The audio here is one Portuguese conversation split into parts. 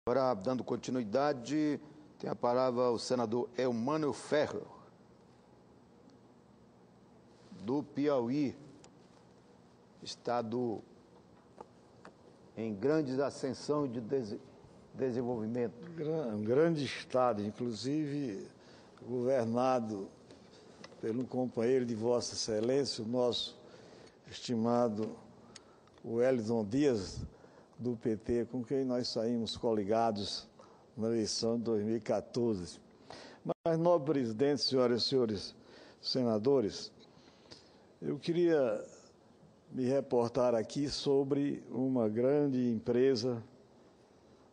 Agora, dando continuidade, tem a palavra o senador Eumânio Ferro, do Piauí, estado em grande ascensão e de desenvolvimento. Um grande estado, inclusive governado pelo companheiro de Vossa Excelência, o nosso estimado Wellington Dias, do PT, com quem nós saímos coligados na eleição de 2014. Mas, nobre presidente, senhoras e senhores senadores, eu queria me reportar aqui sobre uma grande empresa,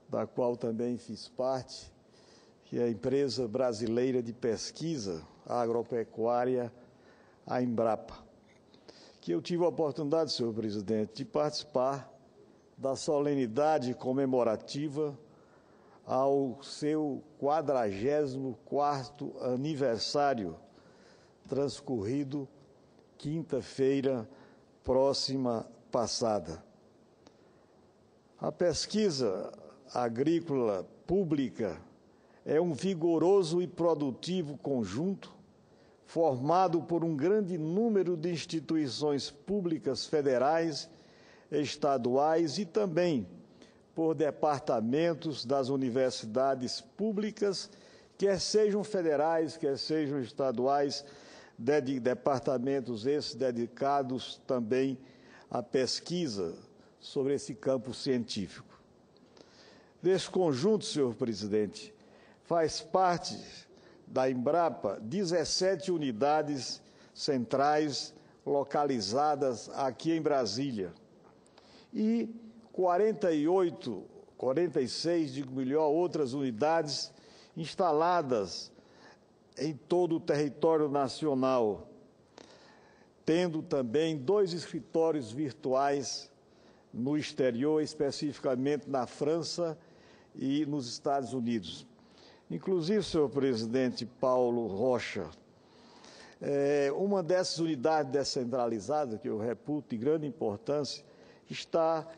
da qual também fiz parte, que é a Empresa Brasileira de Pesquisa Agropecuária, a Embrapa, que eu tive a oportunidade, senhor presidente, de participar da solenidade comemorativa ao seu 44º aniversário, transcorrido quinta-feira próxima passada. A pesquisa agrícola pública é um vigoroso e produtivo conjunto formado por um grande número de instituições públicas federais, estaduais e também por departamentos das universidades públicas, quer sejam federais, quer sejam estaduais, departamentos esses dedicados também à pesquisa sobre esse campo científico. Desse conjunto, senhor presidente, faz parte da Embrapa 17 unidades centrais localizadas aqui em Brasília e 46, digo melhor, outras unidades instaladas em todo o território nacional, tendo também 2 escritórios virtuais no exterior, especificamente na França e nos Estados Unidos. Inclusive, senhor presidente Paulo Rocha, uma dessas unidades descentralizadas, que eu reputo de grande importância, está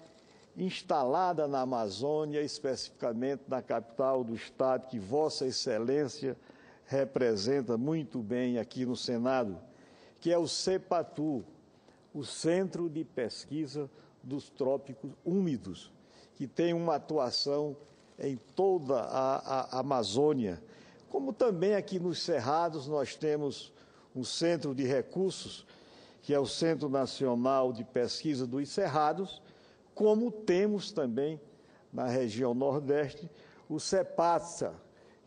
instalada na Amazônia, especificamente na capital do estado, que Vossa Excelência representa muito bem aqui no Senado, que é o CEPATU, o Centro de Pesquisa dos Trópicos Úmidos, que tem uma atuação em toda a Amazônia. Como também aqui nos Cerrados nós temos um centro de recursos, que é o Centro Nacional de Pesquisa dos Cerrados, como temos também na região Nordeste o CEPATSA,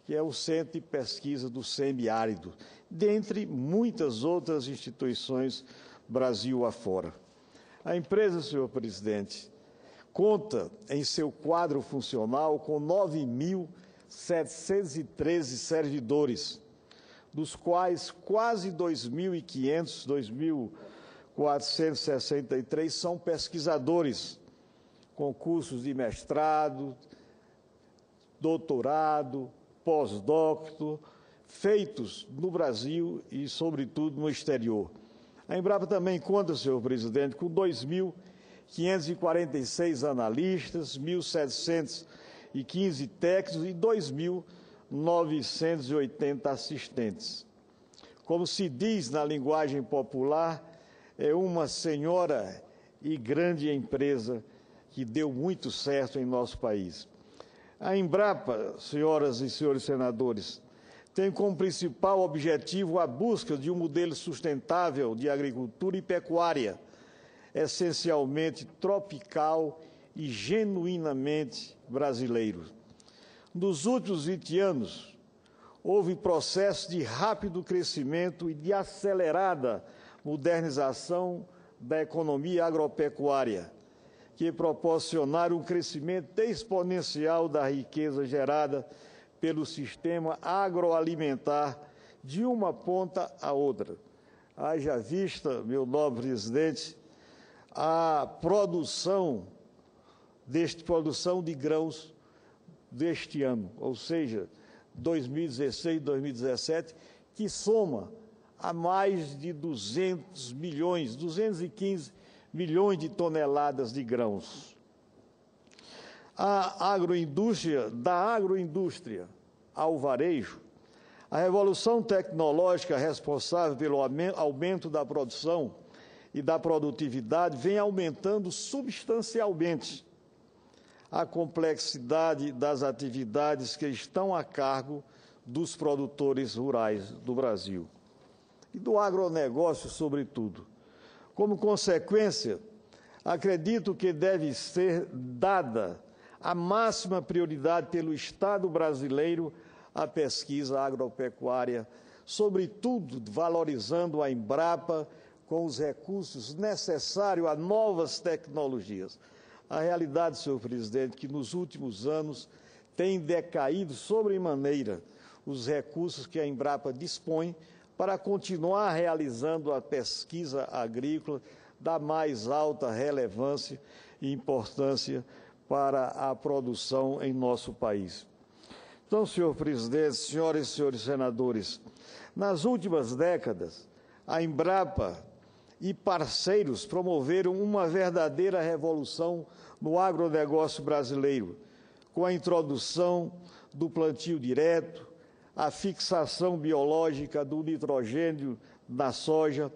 que é o Centro de Pesquisa do Semiárido, dentre muitas outras instituições Brasil afora. A empresa, senhor presidente, conta em seu quadro funcional com 9.713 servidores, dos quais quase 2.500, 2.463 são pesquisadores, com cursos de mestrado, doutorado, pós-doutorado, feitos no Brasil e, sobretudo, no exterior. A Embrapa também conta, senhor presidente, com 2.546 analistas, 1.715 técnicos e 2.980 assistentes. Como se diz na linguagem popular, é uma senhora e grande empresa que deu muito certo em nosso país. A Embrapa, senhoras e senhores senadores, tem como principal objetivo a busca de um modelo sustentável de agricultura e pecuária, essencialmente tropical e genuinamente brasileiro. Nos últimos 20 anos, houve processo de rápido crescimento e de acelerada modernização da economia agropecuária, que proporcionaram um crescimento exponencial da riqueza gerada pelo sistema agroalimentar de uma ponta a outra. Haja vista, meu nobre presidente, a produção de grãos deste ano, ou seja, 2016, 2017, que soma a mais de 215 milhões de toneladas de grãos. a agroindústria, da agroindústria ao varejo, a revolução tecnológica responsável pelo aumento da produção e da produtividade vem aumentando substancialmente a complexidade das atividades que estão a cargo dos produtores rurais do Brasil e do agronegócio, sobretudo. Como consequência, acredito que deve ser dada a máxima prioridade pelo Estado brasileiro à pesquisa agropecuária, sobretudo valorizando a Embrapa com os recursos necessários a novas tecnologias. A realidade, senhor presidente, que nos últimos anos tem decaído sobremaneira os recursos que a Embrapa dispõe para continuar realizando a pesquisa agrícola da mais alta relevância e importância para a produção em nosso país. Então, senhor presidente, senhoras e senhores senadores, nas últimas décadas, a Embrapa e parceiros promoveram uma verdadeira revolução no agronegócio brasileiro, com a introdução do plantio direto, a fixação biológica do nitrogênio na soja,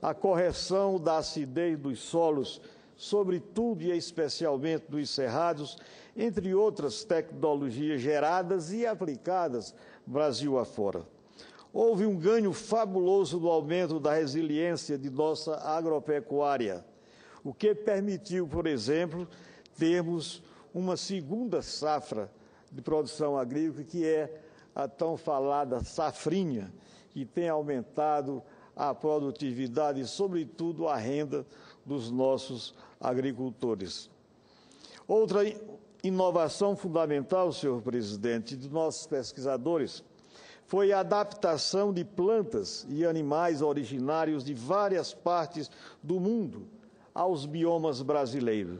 a correção da acidez dos solos, sobretudo e especialmente dos cerrados, entre outras tecnologias geradas e aplicadas Brasil afora. Houve um ganho fabuloso no aumento da resiliência de nossa agropecuária, o que permitiu, por exemplo, termos uma segunda safra de produção agrícola, que é a tão falada safrinha, que tem aumentado a produtividade e, sobretudo, a renda dos nossos agricultores. Outra inovação fundamental, senhor presidente, de nossos pesquisadores, foi a adaptação de plantas e animais originários de várias partes do mundo aos biomas brasileiros.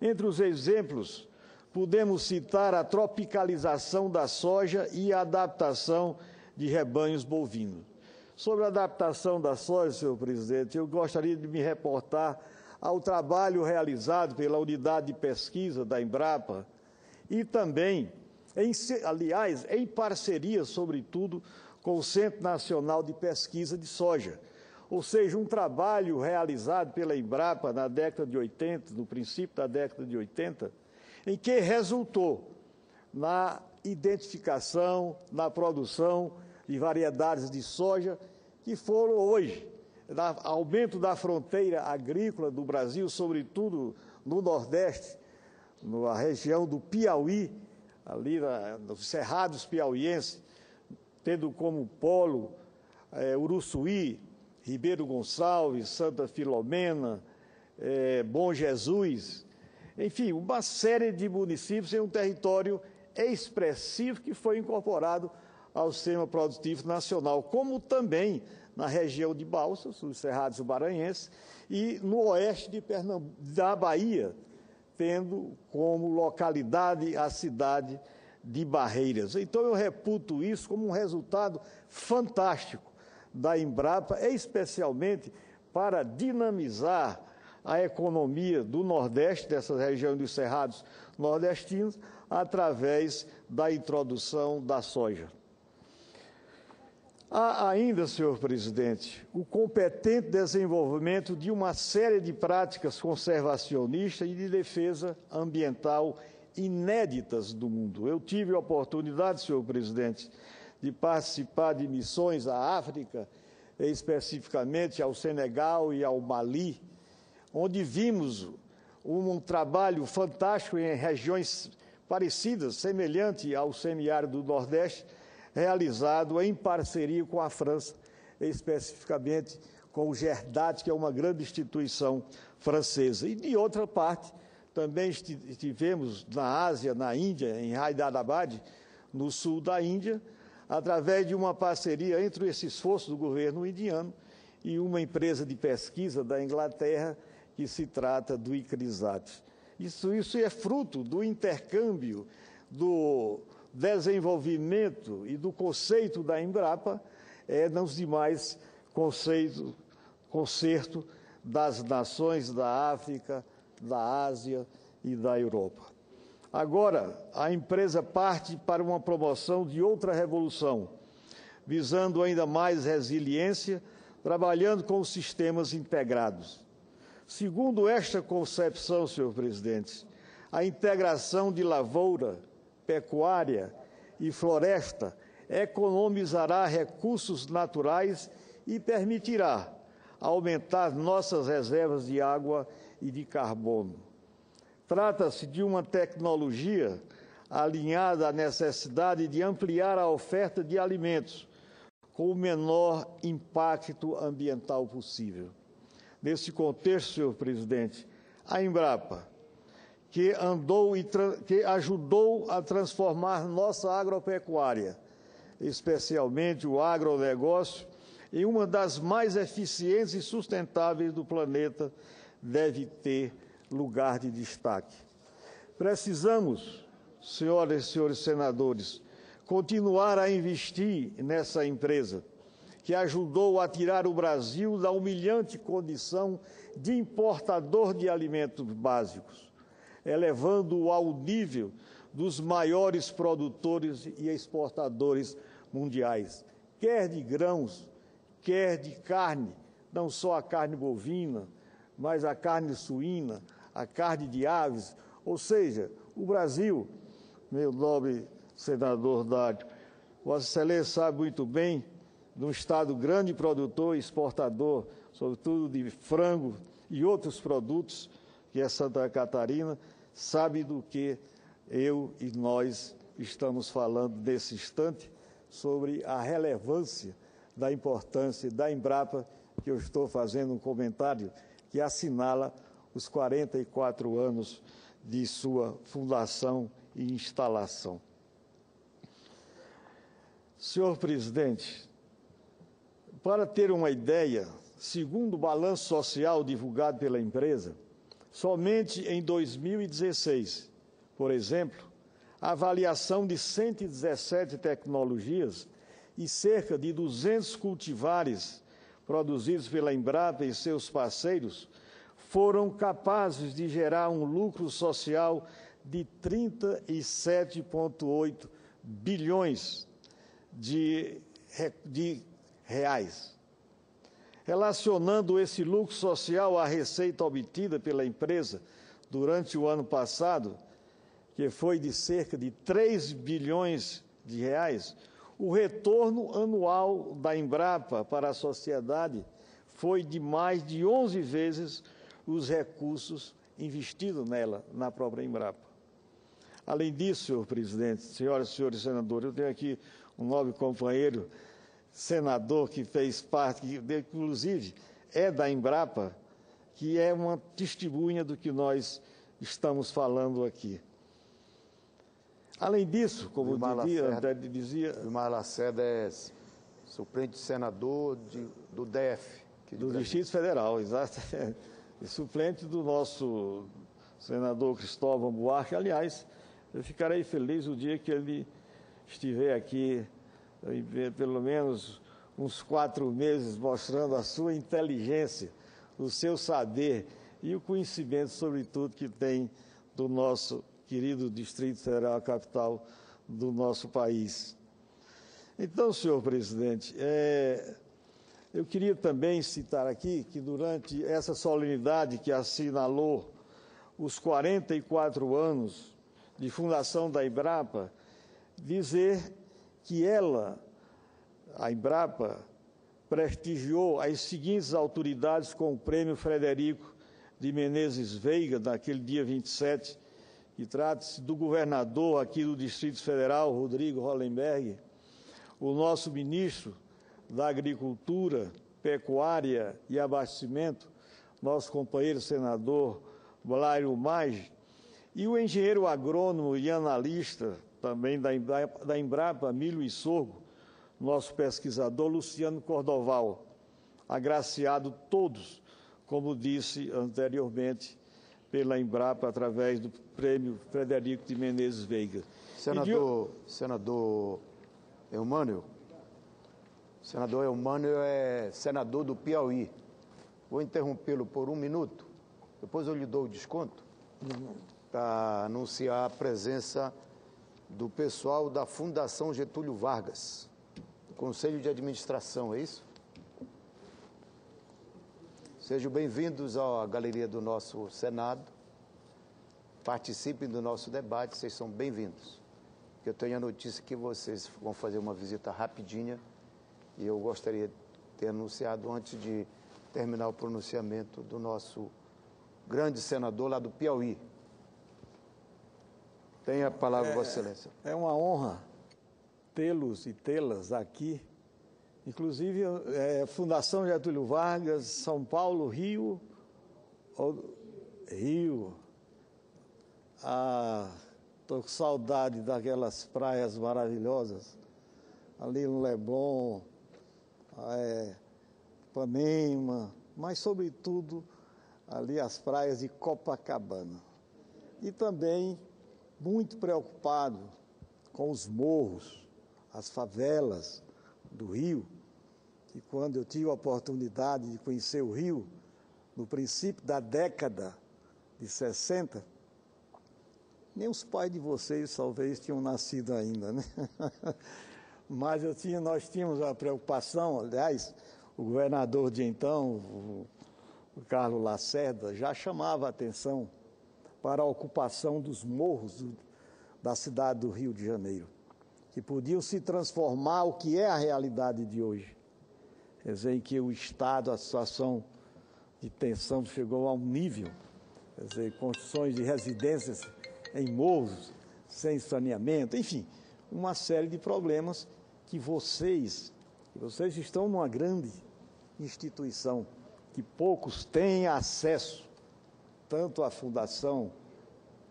Entre os exemplos, podemos citar a tropicalização da soja e a adaptação de rebanhos bovinos. Sobre a adaptação da soja, senhor presidente, eu gostaria de me reportar ao trabalho realizado pela unidade de pesquisa da Embrapa e também, em parceria, sobretudo, com o Centro Nacional de Pesquisa de Soja, ou seja, um trabalho realizado pela Embrapa na década de 80, no princípio da década de 80, em que resultou na identificação, na produção de variedades de soja que foram hoje, aumento da fronteira agrícola do Brasil, sobretudo no Nordeste, na região do Piauí, ali nos cerrados piauienses, tendo como polo Uruçuí, Ribeiro Gonçalves, Santa Filomena, Bom Jesus, enfim, uma série de municípios em um território expressivo que foi incorporado ao sistema produtivo nacional, como também na região de Balsas, os Cerrados Maranhenses, e no oeste da Bahia, tendo como localidade a cidade de Barreiras. Então, eu reputo isso como um resultado fantástico da Embrapa, especialmente para dinamizar a economia do Nordeste, dessa região dos Cerrados nordestinos, através da introdução da soja. Há ainda, senhor presidente, o competente desenvolvimento de uma série de práticas conservacionistas e de defesa ambiental inéditas do mundo. Eu tive a oportunidade, senhor presidente, de participar de missões à África, especificamente ao Senegal e ao Mali, onde vimos um trabalho fantástico em regiões parecidas, semelhante ao semiárido do Nordeste, realizado em parceria com a França, especificamente com o GERDAT, que é uma grande instituição francesa. E, de outra parte, também estivemos na Ásia, na Índia, em Hyderabad, no sul da Índia, através de uma parceria entre esse esforço do governo indiano e uma empresa de pesquisa da Inglaterra, que se trata do ICRISAT. Isso é fruto do intercâmbio, do desenvolvimento e do conceito da Embrapa nos demais concertos das nações da África, da Ásia e da Europa. Agora, a empresa parte para uma promoção de outra revolução, visando ainda mais resiliência, trabalhando com os sistemas integrados. Segundo esta concepção, senhor presidente, a integração de lavoura, pecuária e floresta economizará recursos naturais e permitirá aumentar nossas reservas de água e de carbono. Trata-se de uma tecnologia alinhada à necessidade de ampliar a oferta de alimentos com o menor impacto ambiental possível. Nesse contexto, senhor presidente, a Embrapa, que ajudou a transformar nossa agropecuária, especialmente o agronegócio, em uma das mais eficientes e sustentáveis do planeta, deve ter lugar de destaque. Precisamos, senhoras e senhores senadores, continuar a investir nessa empresa, que ajudou a tirar o Brasil da humilhante condição de importador de alimentos básicos, elevando-o ao nível dos maiores produtores e exportadores mundiais, quer de grãos, quer de carne, não só a carne bovina, mas a carne suína, a carne de aves, ou seja, o Brasil, meu nobre senador Dário, Vossa Excelência sabe muito bem, de um estado grande produtor e exportador, sobretudo de frango e outros produtos, que é Santa Catarina, sabe do que eu e nós estamos falando nesse instante, sobre a relevância da importância da Embrapa, que eu estou fazendo um comentário que assinala os 44 anos de sua fundação e instalação. Senhor presidente, para ter uma ideia, segundo o balanço social divulgado pela empresa, somente em 2016, por exemplo, a avaliação de 117 tecnologias e cerca de 200 cultivares produzidos pela Embrapa e seus parceiros foram capazes de gerar um lucro social de 37,8 bilhões de reais. Relacionando esse lucro social à receita obtida pela empresa durante o ano passado, que foi de cerca de 3 bilhões de reais, o retorno anual da Embrapa para a sociedade foi de mais de 11 vezes os recursos investidos nela, na própria Embrapa. Além disso, senhor presidente, senhoras e senhores senadores, eu tenho aqui um nobre companheiro, senador que fez parte, que inclusive é da Embrapa, que é uma testemunha do que nós estamos falando aqui. Além disso, como dizia... Vilmar Lacerda é suplente senador do DF. Do Distrito Federal, exato. E suplente do nosso senador Cristóvão Buarque. Aliás, eu ficarei feliz o dia que ele estiver aqui, pelo menos uns 4 meses, mostrando a sua inteligência, o seu saber e o conhecimento, sobretudo, que tem do nosso querido Distrito Federal, a capital do nosso país. Então, senhor presidente, eu queria também citar aqui que durante essa solenidade que assinalou os 44 anos de fundação da Embrapa, dizer que a Embrapa, prestigiou as seguintes autoridades com o Prêmio Frederico de Menezes Veiga, naquele dia 27, que trata-se do governador aqui do Distrito Federal, Rodrigo Hollenberg, o nosso ministro da Agricultura, Pecuária e Abastecimento, nosso companheiro senador Blário Maggi, e o engenheiro agrônomo e analista também da Embrapa, Milho e Sorgo, nosso pesquisador Luciano Cordoval, agraciado todos, como disse anteriormente, pela Embrapa, através do Prêmio Frederico de Menezes Veiga. Senador Eumânio, senador Eumânio é senador do Piauí. Vou interrompê-lo por 1 minuto, depois eu lhe dou o desconto. para anunciar a presença do pessoal da Fundação Getúlio Vargas, do Conselho de Administração, é isso? Sejam bem-vindos à galeria do nosso Senado. Participem do nosso debate, vocês são bem-vindos. Eu tenho a notícia que vocês vão fazer uma visita rapidinha e eu gostaria de ter anunciado antes de terminar o pronunciamento do nosso grande senador lá do Piauí. Tem a palavra, Vossa Excelência. É uma honra tê-los e tê-las aqui. Inclusive, Fundação Getúlio Vargas, São Paulo, Rio. Estou com saudade daquelas praias maravilhosas, ali no Leblon, Ipanema, mas, sobretudo, ali as praias de Copacabana. E também muito preocupado com os morros, as favelas do Rio, que quando eu tive a oportunidade de conhecer o Rio, no princípio da década de 60, nem os pais de vocês talvez tinham nascido ainda, né? Mas nós tínhamos a preocupação, aliás, o governador de então, o Carlos Lacerda, já chamava a atenção para a ocupação dos morros da cidade do Rio de Janeiro, que podiam se transformar o que é a realidade de hoje. Quer dizer, em que o Estado, a situação de tensão chegou a um nível, quer dizer, construções de residências em morros, sem saneamento, enfim, uma série de problemas que vocês estão numa grande instituição, que poucos têm acesso, tanto à Fundação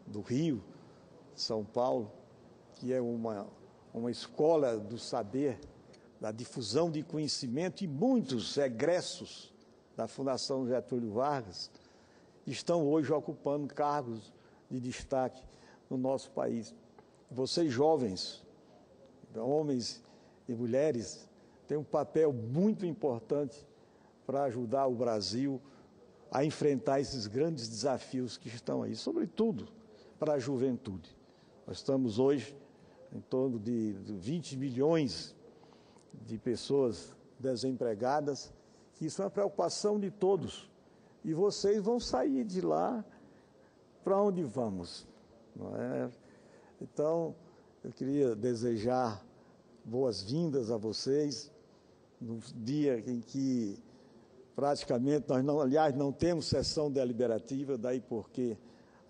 do Rio, São Paulo, que é uma escola do saber, da difusão de conhecimento, e muitos egressos da Fundação Getúlio Vargas estão hoje ocupando cargos de destaque no nosso país. Vocês jovens, homens e mulheres, têm um papel muito importante para ajudar o Brasil a enfrentar esses grandes desafios que estão aí, sobretudo para a juventude. Nós estamos hoje em torno de 20 milhões de pessoas desempregadas, que isso é uma preocupação de todos. E vocês vão sair de lá para onde vamos, não é? Então, eu queria desejar boas-vindas a vocês no dia em que praticamente nós não temos sessão deliberativa, daí porque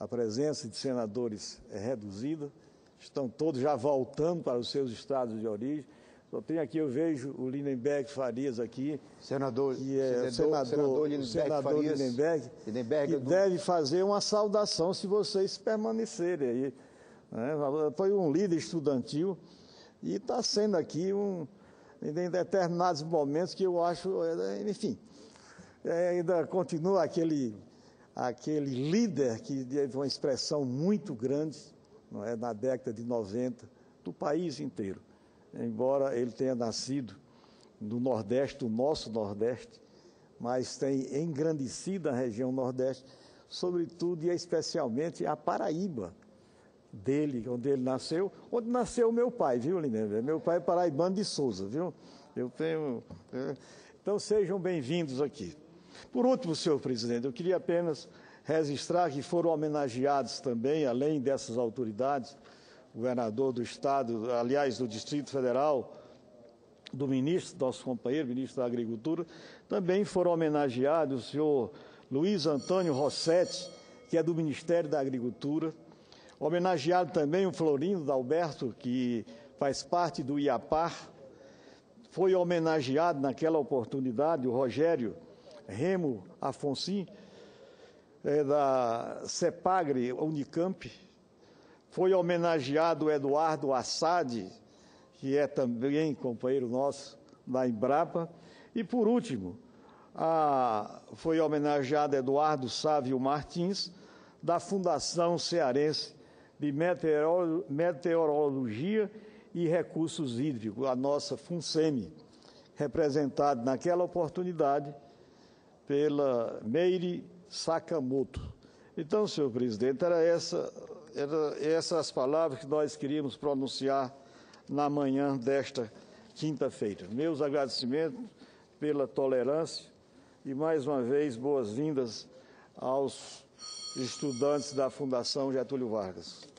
a presença de senadores é reduzida, estão todos já voltando para os seus estados de origem. Só tem aqui, eu vejo o Lindenberg Farias aqui, senador Lindenberg, que deve fazer uma saudação se vocês permanecerem aí. Né? Foi um líder estudantil e está sendo aqui em determinados momentos que eu acho, enfim, ainda continua aquele líder que teve uma expressão muito grande, não é, na década de 90, do país inteiro. Embora ele tenha nascido no Nordeste, do nosso Nordeste, mas tem engrandecido a região Nordeste, sobretudo e especialmente a Paraíba dele, onde ele nasceu, onde nasceu meu pai, viu, Lindenberg? Meu pai é paraibano de Souza, viu? Então sejam bem-vindos aqui. Por último, senhor presidente, eu queria apenas registrar que foram homenageados também, além dessas autoridades, o governador do Estado, aliás, do Distrito Federal, do ministro, nosso companheiro, ministro da Agricultura, também foram homenageados o senhor Luiz Antônio Rossetti, que é do Ministério da Agricultura, homenageado também o Florindo Dalberto, que faz parte do IAPAR, foi homenageado naquela oportunidade o Rogério Remo Afonso, da CEPAGRE Unicamp, foi homenageado o Eduardo Assad, que é também companheiro nosso da Embrapa, e por último, foi homenageado Eduardo Sávio Martins, da Fundação Cearense de Meteorologia e Recursos Hídricos, a nossa FUNSEMI, representado naquela oportunidade pela Meire Sakamoto. Então, senhor presidente, eram essas palavras que nós queríamos pronunciar na manhã desta quinta-feira. Meus agradecimentos pela tolerância e, mais uma vez, boas-vindas aos estudantes da Fundação Getúlio Vargas.